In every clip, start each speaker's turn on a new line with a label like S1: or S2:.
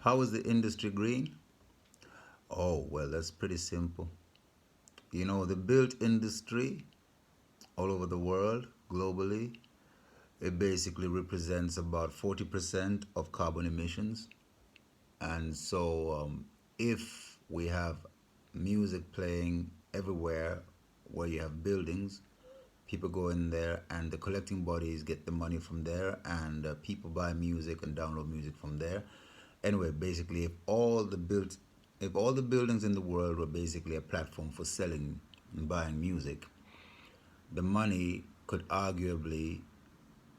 S1: How is the industry green? Oh, well, that's pretty simple. You know, the built industry all over the world, globally, it basically represents about 40% of carbon emissions. And so, if we have music playing everywhere where you have buildings, people go in there and the collecting bodies get the money from there, and people buy music and download music from there. Anyway, basically, if all the buildings in the world were basically a platform for selling and buying music, the money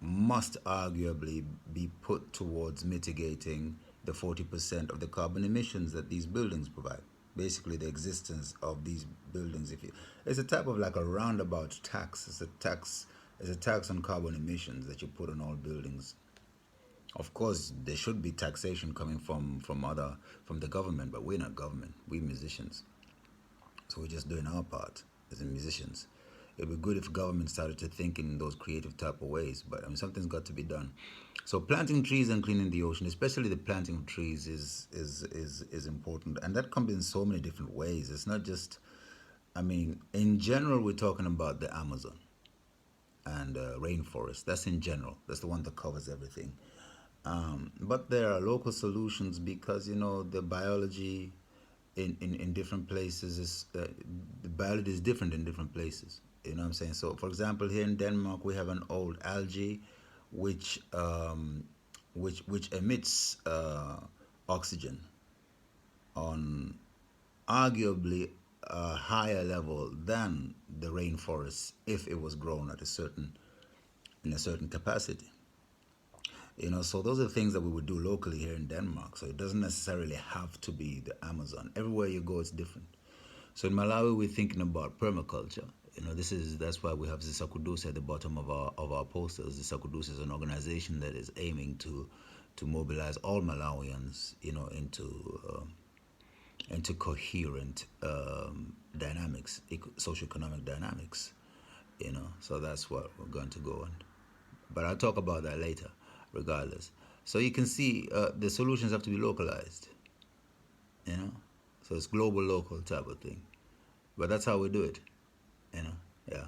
S1: must arguably be put towards mitigating the 40% of the carbon emissions that these buildings provide. Basically, the existence of these buildings, if you, it's a type of like a roundabout tax. It's a tax on carbon emissions that you put on all buildings. Of course, there should be taxation coming from the government, but we're not government. We're musicians. So we're just doing our part as in musicians. It'd be good if government started to think in those creative type of ways, but I mean something's got to be done. So planting trees and cleaning the ocean, especially the planting of trees, is important, and that comes in so many different ways. It's not just, I mean, in general, we're talking about the Amazon and rainforest. That's in general. That's the one that covers everything. But there are local solutions because you know the biology in different places is the biology is different in different places. You know what I'm saying? So, for example, here in Denmark, we have an old algae which which emits oxygen on arguably a higher level than the rainforest if it was grown at a certain in a certain capacity. You know, so those are things that we would do locally here in Denmark. So it doesn't necessarily have to be the Amazon. Everywhere you go, it's different. So in Malawi, we're thinking about permaculture. You know, that's why we have Zisakudusa at the bottom of our posters. Zisakudusa is an organization that is aiming to mobilize all Malawians, you know, into coherent dynamics, socioeconomic dynamics. You know, so that's what we're going to go on. But I'll talk about that later, regardless. So you can see the solutions have to be localized. You know, so it's global, local type of thing. But that's how we do it. You know, yeah.